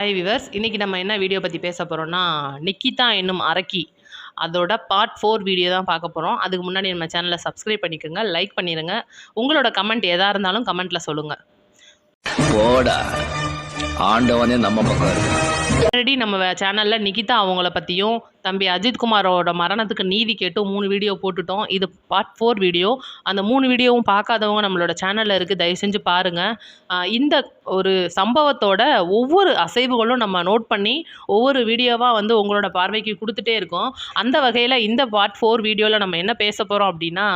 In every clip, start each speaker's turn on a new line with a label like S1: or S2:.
S1: Hi viewers, இன்றைக்கி நம்ம என்ன வீடியோ பற்றி பேச போகிறோம்னா, நிக்கிதா என்னும் அரக்கி அதோட பார்ட் 4 வீடியோ தான் பார்க்க போகிறோம். அதுக்கு முன்னாடி நம்ம சேனலை சப்ஸ்கிரைப் பண்ணிக்கோங்க, லைக் பண்ணிடுங்க. உங்களோட கமெண்ட் எதாக இருந்தாலும் கமெண்ட்டில் சொல்லுங்கள். ஆண்டவனே நம்ம பக்கம் இருக்கு. ஆல்ரெடி நம்ம சேனலில் நிக்கிதா அவங்கள பற்றியும் தம்பி அஜித்குமாரோட மரணத்துக்கு நீதி கேட்டு 3 வீடியோ போட்டுட்டோம். இது பார்ட் 4 வீடியோ. அந்த 3 வீடியோவும் பார்க்காதவங்க நம்மளோட சேனலில் இருக்குது, தயவு செஞ்சு பாருங்கள். இந்த ஒரு சம்பவத்தோட ஒவ்வொரு அசைவுகளும் நம்ம நோட் பண்ணி ஒவ்வொரு வீடியோவாக வந்து உங்களோட பார்வைக்கு கொடுத்துட்டே இருக்கோம். அந்த வகையில் இந்த பார்ட் 4 வீடியோவில் நம்ம என்ன பேச போகிறோம் அப்படின்னா,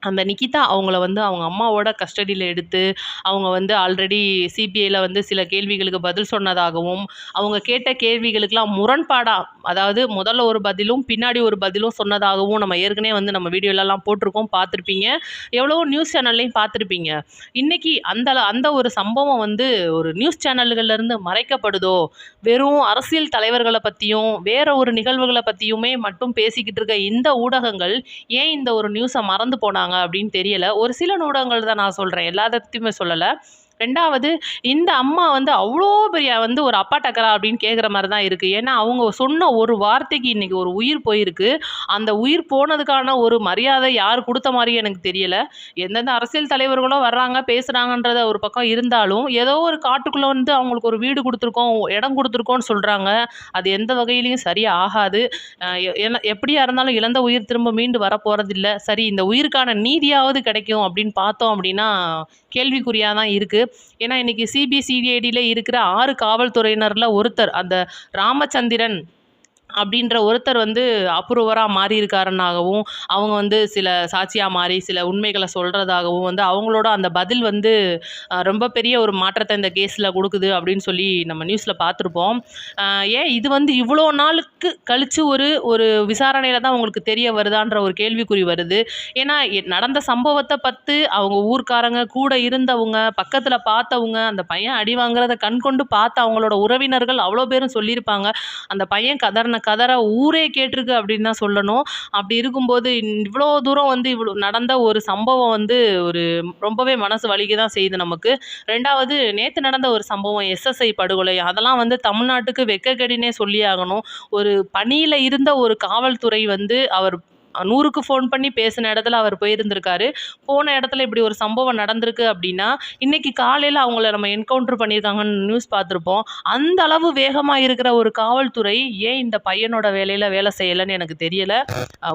S1: அந்த நிக்கிதா அவங்கள வந்து அவங்க அம்மாவோட கஸ்டடியில் எடுத்து அவங்க வந்து ஆல்ரெடி சிபிஐயில் வந்து சில கேள்விகளுக்கு பதில் சொன்னதாகவும், அவங்க கேட்ட கேள்விகளுக்கெல்லாம் முரண்பாடாக, அதாவது முதல்ல ஒரு பதிலும் பின்னாடி ஒரு பதிலும் சொன்னதாகவும் நம்ம ஏற்கனவே வந்து நம்ம வீடியோலலாம் போட்டிருக்கோம், பார்த்துருப்பீங்க. எவ்வளவோ நியூஸ் சேனல்லையும் பார்த்துருப்பீங்க. இன்றைக்கி அந்த ஒரு சம்பவம் வந்து ஒரு நியூஸ் சேனல்கள்லேருந்து மறைக்கப்படுதோ, வெறும் அரசியல் தலைவர்களை பற்றியும் வேற ஒரு நிகழ்வுகளை பற்றியுமே மட்டும் பேசிக்கிட்டு இருக்க இந்த ஊடகங்கள் ஏன் இந்த ஒரு நியூஸை மறந்து போனாங்க அப்படின்னு தெரியல. ஒரு சில ஊடகங்கள் தான் நான் சொல்கிறேன், எல்லாத்தையுமே சொல்லலை. 2வது, இந்த அம்மா வந்து அவ்வளோ பெரிய வந்து ஒரு அப்பா டக்கரா அப்படின்னு கேட்குற மாதிரி தான் இருக்குது. ஏன்னா அவங்க சொன்ன ஒரு வார்த்தைக்கு இன்றைக்கி ஒரு உயிர் போயிருக்கு. அந்த உயிர் போனதுக்கான ஒரு மரியாதை யார் கொடுத்த மாதிரி எனக்கு தெரியலை. எந்தெந்த அரசியல் தலைவர்களும் வர்றாங்க பேசுகிறாங்கன்றத ஒரு பக்கம் இருந்தாலும், ஏதோ ஒரு காட்டுக்குள்ளே வந்து அவங்களுக்கு ஒரு வீடு கொடுத்துருக்கோம், இடம் கொடுத்துருக்கோன்னு சொல்கிறாங்க. அது எந்த வகையிலையும் சரியாக ஆகாது. எப்படியா இருந்தாலும் இழந்த உயிர் திரும்ப மீண்டு வரப்போகிறதில்ல. சரி, இந்த உயிருக்கான நீதியாவது கிடைக்கும் அப்படின்னு பார்த்தோம் அப்படின்னா கேள்விக்குறியாக தான் இருக்குது. ஏன்னா இன்றைக்கி சிபிசிஐடியில் இருக்கிற 6 காவல்துறையினரில் ஒருத்தர், அந்த ராமச்சந்திரன் அப்படின்ற ஒருத்தர் வந்து அப்ரூவராக மாறி இருக்காருன்னாகவும், அவங்க வந்து சில சாட்சியாக மாறி சில உண்மைகளை சொல்கிறதாகவும் வந்து அவங்களோட அந்த பதில் வந்து ரொம்ப பெரிய ஒரு மாற்றத்தை இந்த கேஸில் கொடுக்குது அப்படின்னு சொல்லி நம்ம நியூஸில் பார்த்துருப்போம். ஏன் இது வந்து இவ்வளோ நாளுக்கு கழித்து ஒரு விசாரணையில் தான் உங்களுக்கு தெரிய வருதான்ற ஒரு கேள்விக்குறி வருது. ஏன்னா நடந்த சம்பவத்தை பற்றி அவங்க ஊர்க்காரங்க, கூட இருந்தவங்க, பக்கத்தில் பார்த்தவங்க, அந்த பையன் அடி வாங்குறத கண் கொண்டு பார்த்த அவங்களோட உறவினர்கள் அவ்வளோ பேரும் சொல்லியிருப்பாங்க. அந்த பையன் கதற ஊரே கேட்டிருக்கு அப்படின்னு தான் சொல்லணும். அப்படி இருக்கும்போது இவ்வளோ தூரம் வந்து இவ்வளோ நடந்த ஒரு சம்பவம் வந்து ஒரு ரொம்பவே மனசு வலிக்க தான் செய்யுது நமக்கு. 2வது, நேற்று நடந்த ஒரு சம்பவம் எஸ்எஸ்ஐ படுகொலை, அதெல்லாம் வந்து தமிழ்நாட்டுக்கு வெட்கக்கேடுனே சொல்லி ஆகணும். ஒரு பணியில் இருந்த ஒரு காவல்துறை வந்து அவர் 100க்கு ஃபோன் பண்ணி பேசின இடத்துல அவர் போயிருந்திருக்காரு. போன இடத்துல இப்படி ஒரு சம்பவம் நடந்திருக்கு அப்படின்னா, இன்றைக்கி காலையில் அவங்கள நம்ம என்கவுண்டர் பண்ணியிருக்காங்கன்னு நியூஸ் பார்த்துருப்போம். அந்த அளவு வேகமாக இருக்கிற ஒரு காவல்துறை ஏன் இந்த பையனோட வேலையில் வேலை செய்யலைன்னு எனக்கு தெரியலை.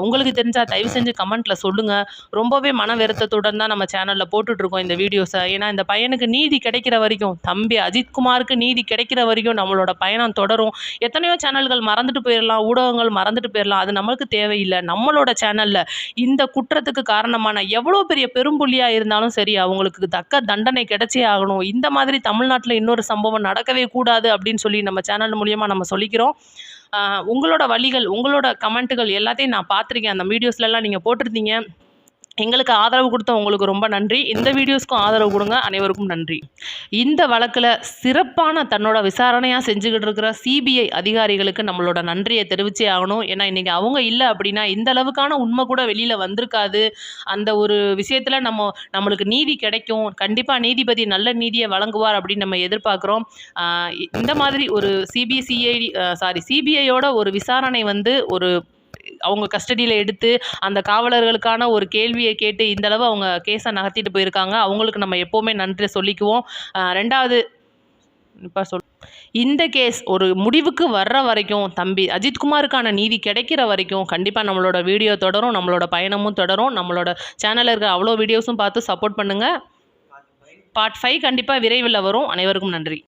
S1: உங்களுக்கு தெரிஞ்சால் தயவு செஞ்சு கமெண்ட்டில் சொல்லுங்கள். ரொம்பவே மன வருத்தத்துடன் தான் நம்ம சேனலில் போட்டுட்ருக்கோம் இந்த வீடியோஸை. ஏன்னா இந்த பையனுக்கு நீதி கிடைக்கிற வரைக்கும், தம்பி அஜித்குமாருக்கு நீதி கிடைக்கிற வரைக்கும் நம்மளோட பயணம் தொடரும். எத்தனையோ சேனல்கள் மறந்துட்டு போயிடலாம், ஊடகங்கள் மறந்துட்டு போயிடலாம், அது நம்மளுக்கு தேவையில்லை. நம்மளோட சேனல்ல இந்த குற்றத்துக்கு காரணமான எவ்வளோ பெரிய பெரும்புள்ளியா இருந்தாலும் சரி, அவங்களுக்கு தக்க தண்டனை கிடைச்சே ஆகணும். இந்த மாதிரி தமிழ்நாட்டில் இன்னொரு சம்பவம் நடக்கவே கூடாது அப்படின்னு சொல்லி நம்ம சேனல் மூலியமாக நம்ம சொல்லிக்கிறோம். உங்களோட வழிகள், உங்களோட கமெண்ட்டுகள் எல்லாத்தையும் நான் பார்த்துருக்கேன். அந்த வீடியோஸ்லாம் நீங்கள் போட்டிருந்தீங்க. எங்களுக்கு ஆதரவு கொடுத்த உங்களுக்கு ரொம்ப நன்றி. இந்த வீடியோஸ்க்கும் ஆதரவு கொடுங்க. அனைவருக்கும் நன்றி. இந்த வழக்கில் சிறப்பான தன்னோட விசாரணையாக செஞ்சுக்கிட்டு இருக்கிற சிபிஐ அதிகாரிகளுக்கு நம்மளோட நன்றியை தெரிவிச்சே ஆகணும். ஏன்னா இன்றைக்கி அவங்க இல்லை அப்படின்னா இந்த அளவுக்கான உண்மை கூட வெளியில் வந்திருக்காது. அந்த ஒரு விஷயத்தில் நம்மளுக்கு நீதி கிடைக்கும். கண்டிப்பாக நீதிபதி நல்ல நீதியை வழங்குவார் அப்படின்னு நம்ம எதிர்பார்க்குறோம். இந்த மாதிரி ஒரு சிபிஐயோட ஒரு விசாரணை வந்து ஒரு அவங்க கஸ்டடியில் எடுத்து அந்த காவலர்களுக்கான ஒரு கேள்வியை கேட்டு இந்தளவு அவங்க கேஸை நகர்த்திட்டு போயிருக்காங்க. அவங்களுக்கு நம்ம எப்போவுமே நன்றி சொல்லிக்குவோம். 2வது, இந்த கேஸ் ஒரு முடிவுக்கு வர்ற வரைக்கும், தம்பி அஜித்குமாருக்கான நீதி கிடைக்கிற வரைக்கும் கண்டிப்பாக நம்மளோட வீடியோ தொடரும், நம்மளோட பயணமும் தொடரும். நம்மளோட சேனலில் இருக்கிற அவ்வளோ வீடியோஸும் பார்த்து சப்போர்ட் பண்ணுங்கள். பார்ட் 5 கண்டிப்பாக விரைவில் வரும். அனைவருக்கும் நன்றி.